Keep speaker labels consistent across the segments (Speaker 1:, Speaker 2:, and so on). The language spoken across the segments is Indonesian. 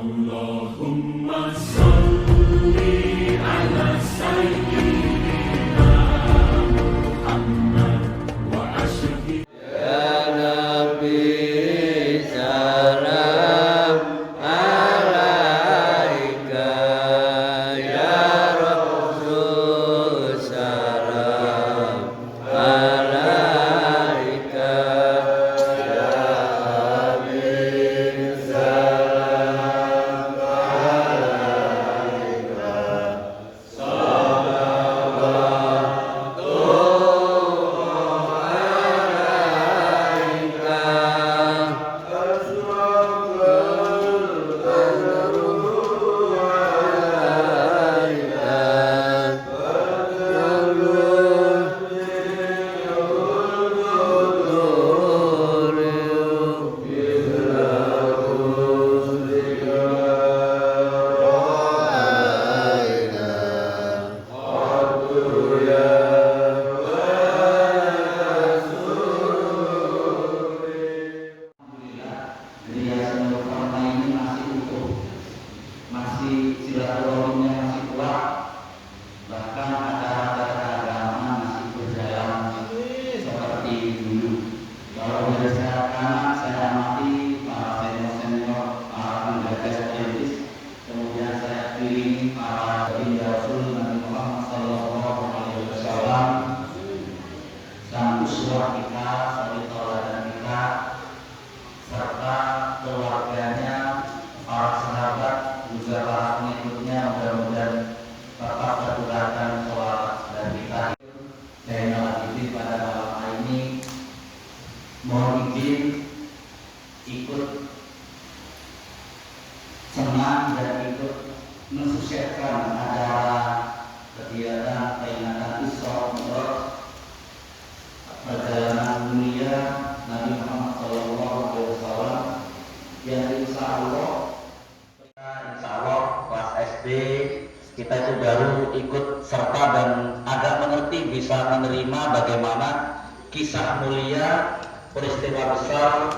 Speaker 1: Allahumma salli ala sayyidina Muhammad wa ashfi
Speaker 2: ya Nabi salam alaika ya Rasul salam alaika ya Habib salam alaika silaturahimnya masih kuat, bahkan acara-acara keagamaan masih berjalan seperti dulu. Kalau dari sekarang saya amati para senior-senior, para penggagas etis, kemudian saya kelilingi para baginda Rasul Nabi Muhammad SAW, sang uswah kita, suri tauladan kita, serta keluarganya, para sahabat, juga para pengikutnya, mudah-mudahan tetap terturunkan sholawat dan kita. Saya Nabi pada malam hari ini mohon izin ikut senang dan ikut mensukseskan acara kegiatan peringatan Isra Mi'raj perjalanan mulia Nabi Muhammad SAW yang insya Allah kelas SD kita itu baru ikut serta dan agak mengerti, bisa menerima bagaimana kisah mulia, peristiwa besar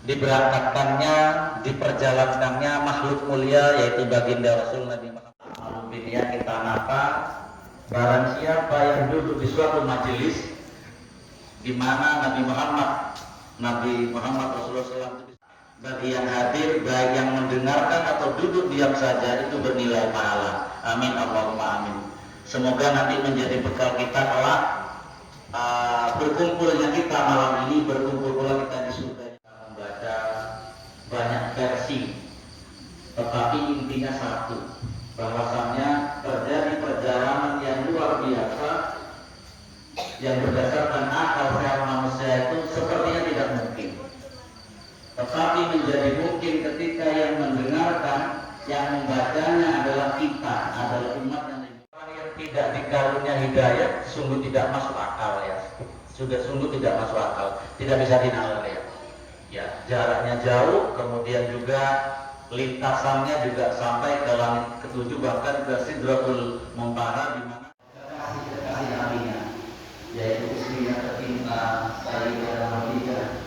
Speaker 2: diberangkatkannya, diperjalankannya makhluk mulia yaitu baginda Rasul Nabi Muhammad. Alhamdulillah kita nata barang siapa yang duduk di suatu majelis di mana Nabi Muhammad Rasulullah SAW, bagi yang hadir, baik yang mendengarkan atau duduk diam saja, itu bernilai pahala. Amin Allahumma amin. Semoga nanti menjadi bekal kita kelak berkumpulnya kita malam ini, berkumpul pula kita di surga. Kita membaca banyak versi, tetapi intinya satu, bahwasannya terjadi perjalanan yang luar biasa yang berdasarkan akal sehat manusia itu sepertinya tidak mungkin. Tetapi menjadi mungkin ketika yang mendengarkan, yang membacanya adalah kita, adalah umat yang tidak dikarunia hidayah, sungguh tidak masuk akal ya. Sudah sungguh tidak masuk akal, tidak bisa dinalar ya. Ya, jaraknya jauh, kemudian juga lintasannya juga sampai ke langit ketujuh, bahkan ke Sidratul Muntaha, di mana kasih nabinya, yaitu istrinya tercinta Sayyidah Khadijah,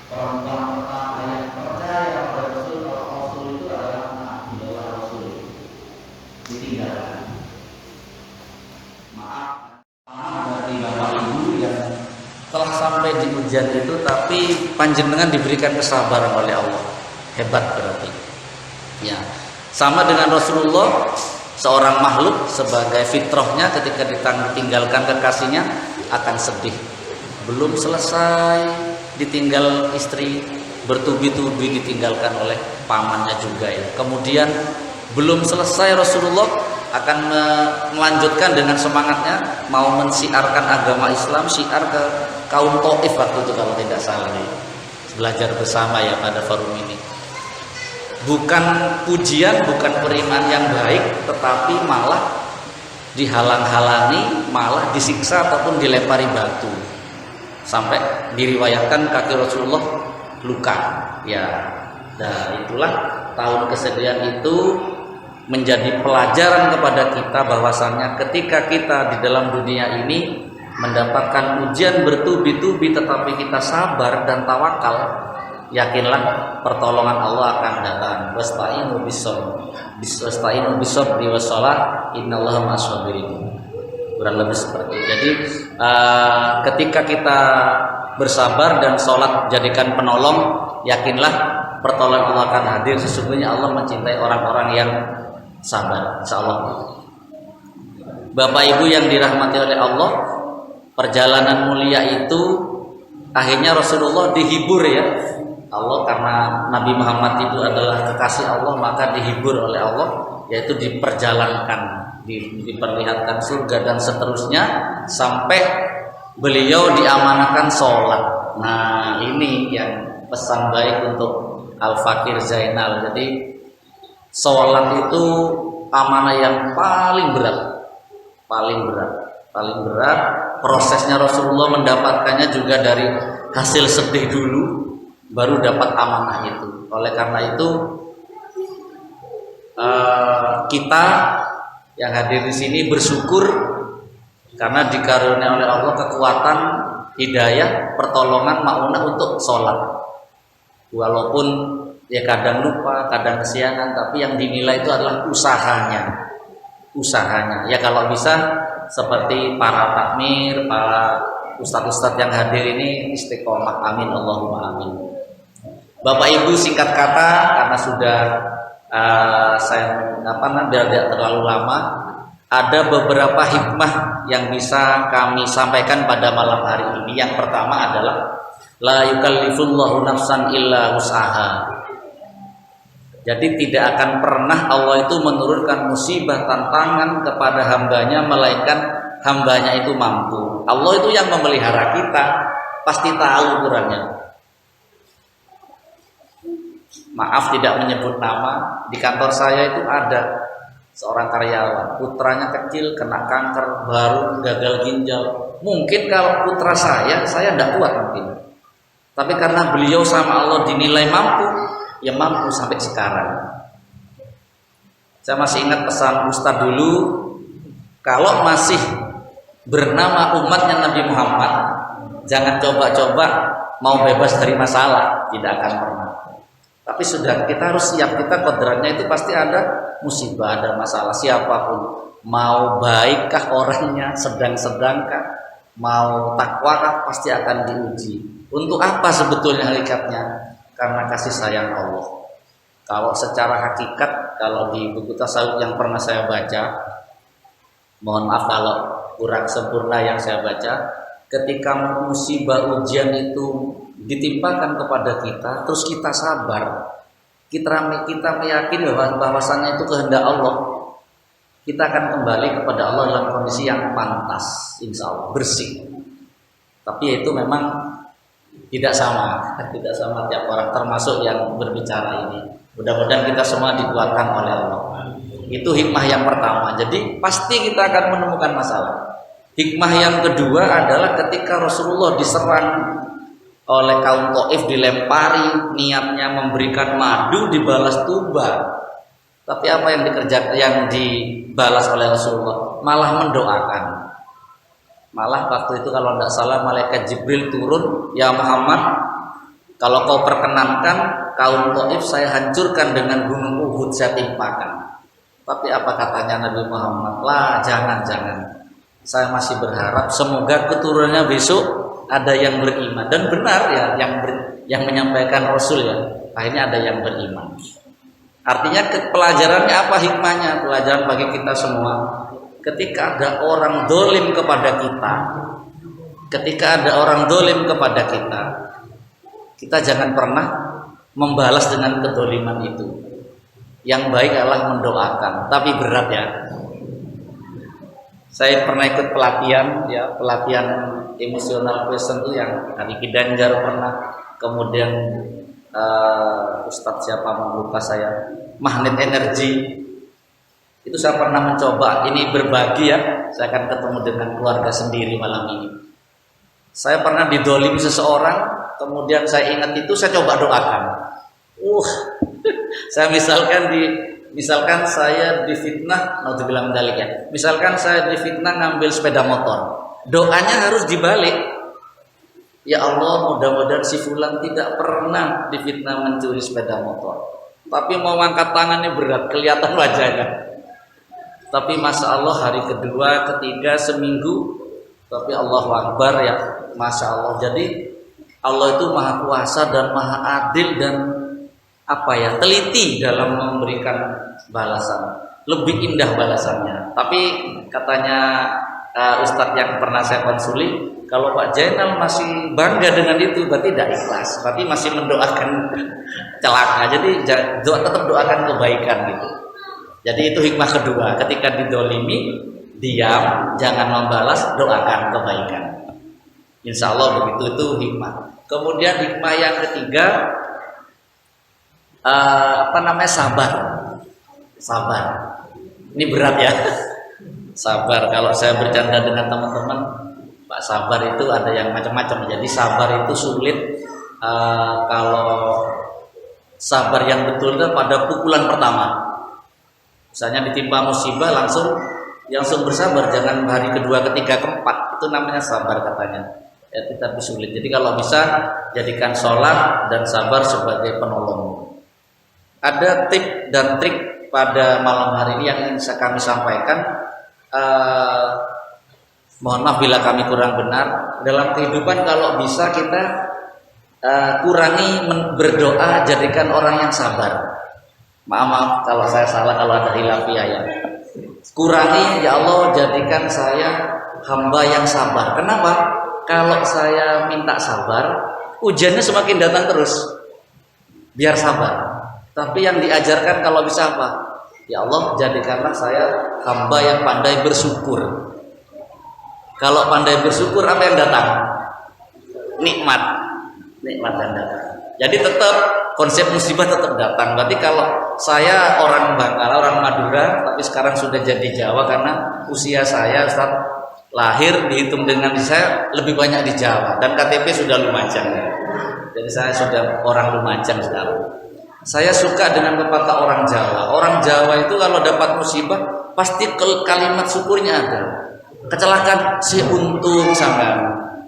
Speaker 2: perempuan pertama yang percaya pada Rasul. Rasul itu adalah anak beliau Rasul ditinggalkan. Maaf dari bapak ibu yang telah sampai di ujian itu, tapi panjenengan diberikan kesabaran oleh Allah. Hebat berarti. Ya, sama dengan Rasulullah, seorang makhluk sebagai fitrahnya ketika ditinggalkan kekasihnya akan sedih. Belum selesai ditinggal istri, bertubi-tubi ditinggalkan oleh pamannya juga ya. Kemudian belum selesai, Rasulullah akan melanjutkan dengan semangatnya mau mensiarkan agama Islam, syiar ke kaum Taif waktu itu kalau tidak salah ya. Belajar bersama ya pada forum ini. Bukan pujian, bukan periman yang baik, tetapi malah dihalang-halangi, malah disiksa ataupun dilempari batu. Sampai diriwayatkan kaki Rasulullah luka. Ya, nah itulah tahun kesedihan itu menjadi pelajaran kepada kita bahwasannya ketika kita di dalam dunia ini mendapatkan ujian bertubi-tubi tetapi kita sabar dan tawakal, yakinlah pertolongan Allah akan datang.
Speaker 3: wasta'inu bis-sabri was-shalah innallaha ma'as-sabirin. Kurang lebih seperti itu. Jadi ketika kita bersabar dan sholat jadikan penolong, yakinlah pertolongan Allah akan hadir. Sesungguhnya Allah mencintai orang-orang yang sabar, insyaallah. Bapak Ibu yang dirahmati oleh Allah, perjalanan mulia itu akhirnya Rasulullah dihibur ya Allah, karena Nabi Muhammad itu adalah kekasih Allah, maka dihibur oleh Allah, yaitu diperjalankan, diperlihatkan surga dan seterusnya sampai beliau diamanahkan sholat. Nah ini yang pesan baik untuk Al-Fakir Zainal. Jadi sholat itu amanah yang paling berat. Prosesnya Rasulullah mendapatkannya juga dari hasil sedih dulu, baru dapat amanah itu. Oleh karena itu kita yang hadir di sini bersyukur karena dikaruniai oleh Allah kekuatan, hidayah, pertolongan, maunah untuk sholat. Walaupun ya kadang lupa, kadang kesiangan, tapi yang dinilai itu adalah usahanya. Ya kalau bisa seperti para takmir, para ustadz-ustadz yang hadir ini istiqomah, amin Allahumma amin. Bapak Ibu, singkat kata karena sudah biar tidak terlalu lama, ada beberapa hikmah yang bisa kami sampaikan pada malam hari ini. Yang pertama adalah la yukallifullahu nafsan illa wus'aha. Jadi tidak akan pernah Allah itu menurunkan musibah, tantangan kepada hambanya melainkan hambanya itu mampu. Allah itu yang memelihara kita, pasti tahu ukurannya. Maaf tidak menyebut nama, di kantor saya itu ada seorang karyawan, putranya kecil kena kanker, baru gagal ginjal. Mungkin kalau putra saya tidak kuat mungkin. Tapi karena beliau sama Allah dinilai mampu, ya mampu sampai sekarang. Saya masih ingat pesan Ustadz dulu, kalau masih bernama umatnya Nabi Muhammad, jangan coba-coba mau bebas dari masalah, tidak akan pernah. Tapi sudah, kita harus siap, kita kodratnya itu pasti ada musibah, ada masalah, siapapun. Mau baikkah orangnya, sedang-sedangkah, mau takwakah, pasti akan diuji. Untuk apa sebetulnya hakikatnya? Karena kasih sayang Allah. Kalau secara hakikat, kalau di buku tasawuf yang pernah saya baca, mohon maaf kalau kurang sempurna yang saya baca, ketika musibah ujian itu ditimpakan kepada kita, terus kita sabar, kita meyakini bahwasannya itu kehendak Allah, kita akan kembali kepada Allah dalam kondisi yang pantas, insya Allah bersih. Tapi itu memang tidak sama tiap orang, termasuk yang berbicara ini. Mudah-mudahan kita semua dikuatkan oleh Allah. Itu hikmah yang pertama. Jadi pasti kita akan menemukan masalah. Hikmah yang kedua adalah ketika Rasulullah diserang oleh kaum Taif, dilempari, niatnya memberikan madu, dibalas tuba. Tapi apa yang dibalas oleh Rasulullah? Malah mendoakan. Malah waktu itu kalau tidak salah malaikat Jibril turun, ya Muhammad, kalau kau perkenankan kaum Taif saya hancurkan dengan gunung Uhud, saya timpakan. Tapi apa katanya Nabi Muhammad? Lah jangan. Saya masih berharap semoga keturunannya besok ada yang beriman. Dan benar ya yang menyampaikan Rasul ya. Akhirnya ada yang beriman. Artinya pelajarannya apa hikmahnya? Pelajaran bagi kita semua. Ketika ada orang dolim kepada kita, kita jangan pernah membalas dengan kedoliman itu. Yang baik adalah mendoakan, tapi berat ya. Saya pernah ikut pelatihan emosional question itu yang dari Kidanjar pernah, kemudian Ustadz siapa lupa saya, magnet energi. Itu saya pernah mencoba, ini berbagi ya, saya akan ketemu dengan keluarga sendiri malam ini. Saya pernah didolimi seseorang, kemudian saya ingat itu, saya coba doakan. Saya misalkan saya difitnah, naudzubillah min dzalik ya. Misalkan saya difitnah ngambil sepeda motor. Doanya harus dibalik. Ya Allah, mudah-mudahan si fulan tidak pernah difitnah mencuri sepeda motor. tapi mau angkat tangannya berat, kelihatan wajahnya. Tapi masya Allah hari kedua, ketiga, seminggu, tapi Allahu Akbar ya, masya Allah. Jadi Allah itu maha kuasa dan maha adil dan teliti dalam memberikan balasan. Lebih indah balasannya. Tapi katanya Ustadz yang pernah saya konsuli, kalau Pak Jainal masih bangga dengan itu, berarti tidak ikhlas, berarti masih mendoakan celaka. Jadi tetap doakan kebaikan gitu. Jadi itu hikmah kedua, ketika didolimi, diam, jangan membalas, doakan kebaikan. Insya Allah begitu, itu hikmah. Kemudian hikmah yang ketiga, sabar. Sabar. Ini berat ya. Sabar. Kalau saya bercanda dengan teman-teman, Pak, sabar itu ada yang macam-macam. Jadi sabar itu sulit. Kalau sabar yang betul itu pada pukulan pertama. Misalnya ditimpa musibah langsung bersabar, jangan hari kedua, ketiga, keempat. Itu namanya sabar katanya. Ya, tapi sulit. Jadi kalau bisa jadikan sholat dan sabar sebagai penolong. Ada tip dan trik pada malam hari ini yang ingin kami sampaikan. Mohon maaf bila kami kurang benar. Dalam kehidupan kalau bisa kita kurangi berdoa, jadikan orang yang sabar. Maaf kalau saya salah, kalau ada hilafiyah ya. Kurangi, ya Allah jadikan saya hamba yang sabar. Kenapa? Kalau saya minta sabar, ujiannya semakin datang terus. Biar sabar. Tapi yang diajarkan kalau bisa apa? Ya Allah jadikanlah saya hamba yang pandai bersyukur. Kalau pandai bersyukur, apa yang datang? Nikmat yang datang. Jadi tetap konsep musibah tetap datang. Berarti kalau saya orang Bangala, orang Madura, tapi sekarang sudah jadi Jawa karena usia saya Ustaz lahir dihitung dengan saya lebih banyak di Jawa dan KTP sudah Lumajang. Jadi saya sudah orang Lumajang sekarang. Saya suka dengan pepatah orang Jawa. Orang Jawa itu kalau dapat musibah pasti kalimat syukurnya ada. Kecelakaan si untung sampean.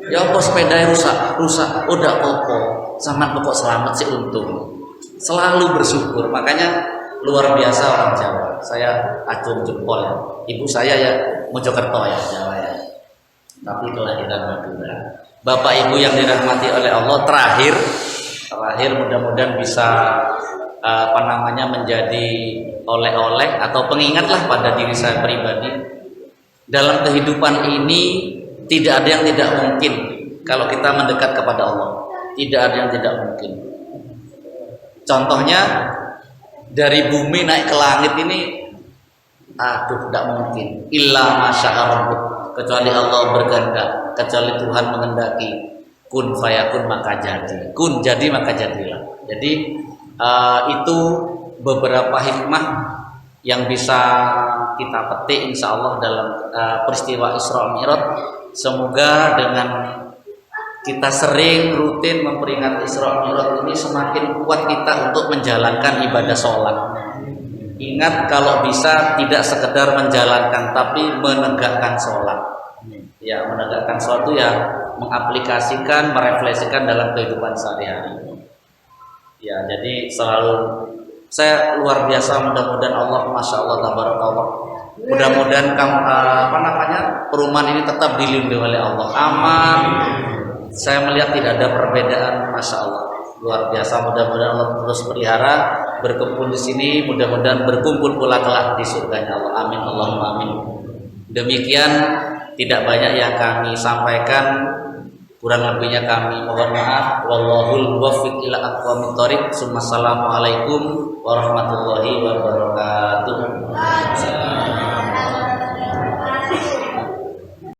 Speaker 3: Ya apa sepeda rusak, udah apa, sampean pokok selamat si untung. Selalu bersyukur. Makanya luar biasa orang Jawa. Saya acung jempol ya. Ibu saya ya Mojokerto ya, Jawa ya. Tapi kelahiran Madura. Bapak Ibu yang dirahmati oleh Allah, terakhir mudah-mudahan bisa menjadi oleh-oleh atau pengingatlah pada diri saya pribadi. Dalam kehidupan ini tidak ada yang tidak mungkin kalau kita mendekat kepada Allah. Tidak ada yang tidak mungkin. Contohnya dari bumi naik ke langit ini, tidak mungkin. Illa masya'a rabbuk, kecuali Allah berkehendak, kecuali Tuhan mengendaki. Kun fayakun maka jadi. Kun jadi maka jadilah. Jadi itu beberapa hikmah yang bisa kita petik insya Allah dalam peristiwa Isra Mi'raj. Semoga dengan kita sering rutin memperingati Isra Mi'raj ini semakin kuat kita untuk menjalankan ibadah sholat. Ingat kalau bisa tidak sekedar menjalankan tapi menegakkan sholat. Ya, menegakkan sholat itu ya mengaplikasikan, merefleksikan dalam kehidupan sehari-hari. Ya, jadi selalu saya luar biasa, mudah-mudahan Allah, masya Allah, tabarakallah, mudah-mudahan perumahan ini tetap dilindungi oleh Allah, aman. Saya melihat tidak ada perbedaan, masya Allah, luar biasa. Mudah-mudahan Allah terus pelihara, berkumpul di sini, mudah-mudahan berkumpul pula kelak di surganya Allah. Amin, Allahumma amin. Demikian, tidak banyak yang kami sampaikan, kurang lebihnya kami mohon maaf. Wallahul muwaffiq ila aqwamit thoriq. Assalamualaikum warahmatullahi wabarakatuh.